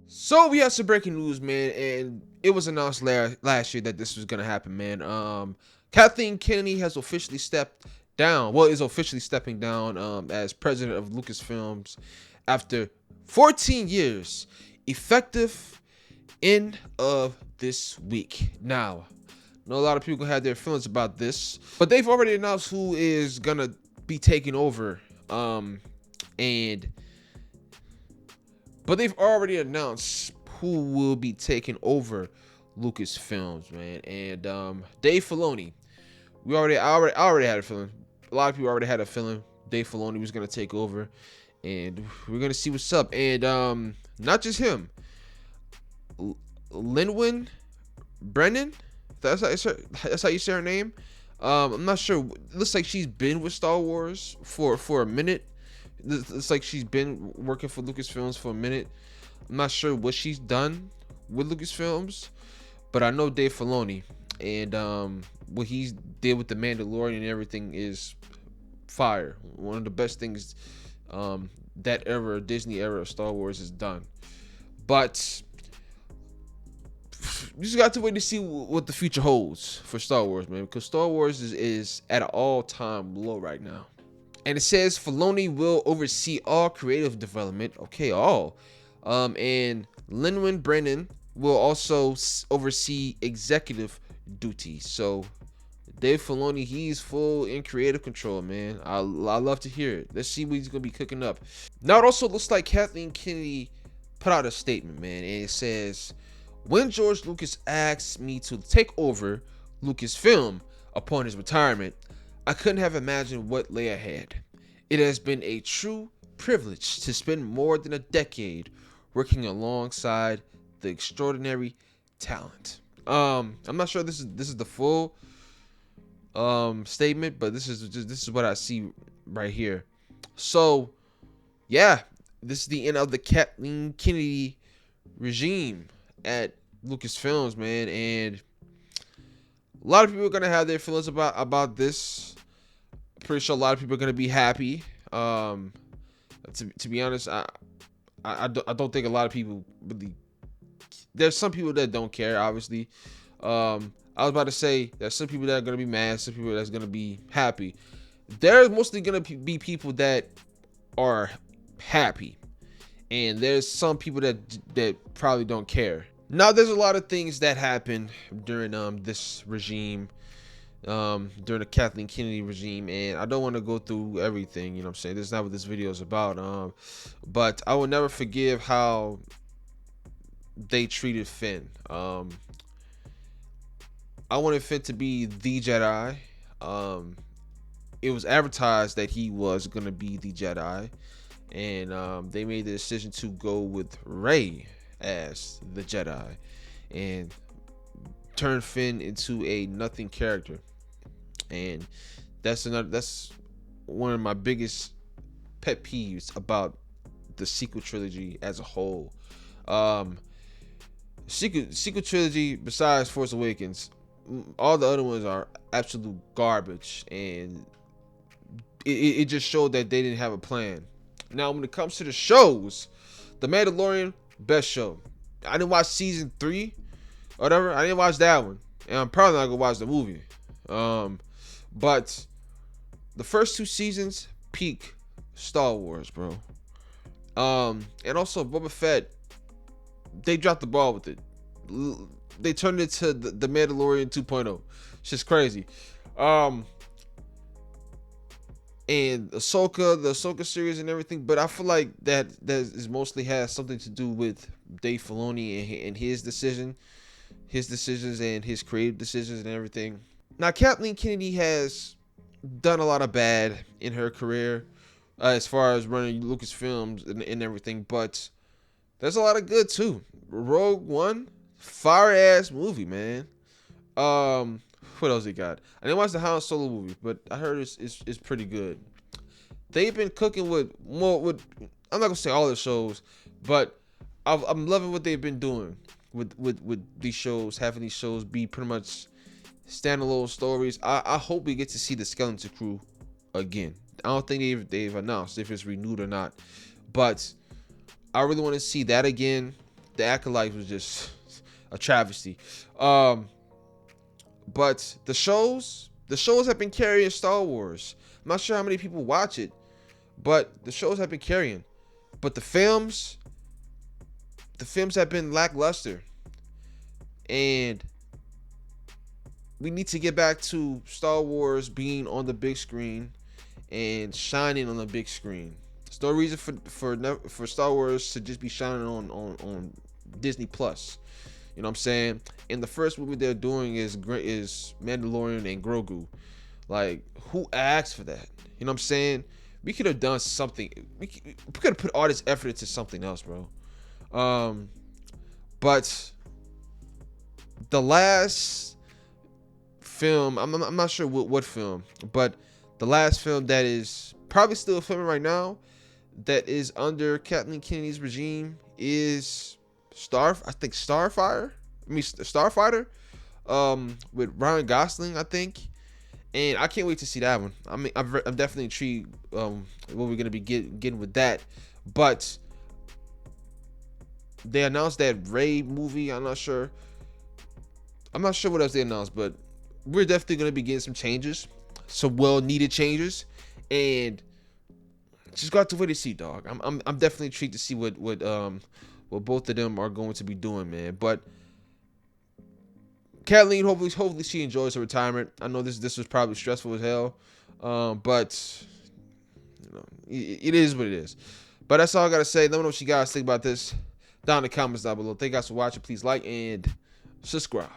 So we have some breaking news, man, and it was announced last year that this was gonna happen, man. Kathleen Kennedy has officially stepped down. Well, is officially stepping down as president of Lucasfilms after 14 years, effective end of this week. Now, I know a lot of people have their feelings about this, but they've already announced who is gonna be taking over. And But they've already announced who will be taking over Lucasfilms, man. And Dave Filoni. I already had a feeling. A lot of people already had a feeling Dave Filoni was gonna take over, and we're gonna see what's up. And not just him. Linwin Brennan. That's how you say her name. I'm not sure. It looks like she's been with Star Wars for a minute. It's like she's been working for Lucasfilms for a minute. I'm not sure what she's done with Lucasfilms, but I know Dave Filoni, and what he did with the Mandalorian and everything is fire. One of the best things that era, Disney era of Star Wars is done. But you just got to wait to see what the future holds for Star Wars, man, because Star Wars is at an all-time low right now. And it says Filoni will oversee all creative development. Okay, all. And Lin-Manuel Brennan will also oversee executive duties. So Dave Filoni, he's full in creative control, man. I love to hear it. Let's see what he's gonna be cooking up. Now it also looks like Kathleen Kennedy put out a statement, man, and it says, "When George Lucas asked me to take over Lucasfilm upon his retirement, I couldn't have imagined what lay ahead. It has been a true privilege to spend more than a decade working alongside the extraordinary talent." I'm not sure this is the full statement, but this is what I see right here. So yeah, this is the end of the Kathleen Kennedy regime at Lucasfilms, man, and a lot of people are gonna have their feelings about this. Pretty sure a lot of people are gonna be happy. To be honest, I don't think a lot of people really. There's some people that don't care, obviously. I was about to say there's some people that are gonna be mad, some people that's gonna be happy. There's mostly gonna be people that are happy, and there's some people that probably don't care. Now, there's a lot of things that happened during this regime, during the Kathleen Kennedy regime, and I don't want to go through everything. You know what I'm saying? This is not what this video is about. But I will never forgive how they treated Finn. I wanted Finn to be the Jedi. It was advertised that he was gonna be the Jedi, and they made the decision to go with Rey as the Jedi and turn Finn into a nothing character. And that's one of my biggest pet peeves about the sequel trilogy as a whole. Sequel trilogy, besides Force Awakens, all the other ones are absolute garbage, and it just showed that they didn't have a plan. Now, when it comes to the shows, The Mandalorian, best show. I didn't watch season 3 or whatever. I didn't watch that one, and I'm probably not gonna watch the movie. But the first 2 seasons, peak Star Wars, bro. And also Boba Fett, they dropped the ball with it. They turned it to the Mandalorian 2.0. It's just crazy. And the Ahsoka series and everything, but I feel like that is mostly has something to do with Dave Filoni and his decisions and his creative decisions and everything. Now, Kathleen Kennedy has done a lot of bad in her career as far as running Lucasfilms and everything, but there's a lot of good too. Rogue One, fire ass movie, man. What else he got? I didn't watch the Han Solo movie, but I heard it's pretty good. They've been cooking with I'm not gonna say all the shows, but I'm loving what they've been doing with these shows, having these shows be pretty much standalone stories. I hope we get to see the Skeleton Crew again. I don't think they've announced if it's renewed or not, but I really want to see that again. The Acolyte was just a travesty. But the shows have been carrying Star Wars. I'm not sure how many people watch it, but the shows have been carrying. But the films have been lackluster. And we need to get back to Star Wars being on the big screen and shining on the big screen. There's no reason for Star Wars to just be shining on Disney Plus. You know what I'm saying? And the first movie they're doing is Mandalorian and Grogu. Like, who asked for that? You know what I'm saying? We could have done something. We could have put all this effort into something else, bro. But the last film, I'm not sure what film, but the last film that is probably still filming right now, that is under Kathleen Kennedy's regime, is Starfighter, with Ryan Gosling, I think. And I can't wait to see that one. I mean, I'm definitely intrigued what we're gonna be getting with that. But they announced that Rey movie. I'm not sure what else they announced, but we're definitely gonna be getting some changes, some well-needed changes, and just got to wait to see, dog. I'm definitely intrigued to see what both of them are going to be doing, man. But Kathleen, hopefully she enjoys her retirement. I know this was probably stressful as hell, but you know, it is what it is. But that's all I gotta say. Let me know what you guys think about this down in the comments down below. Thank you guys for watching. Please like and subscribe.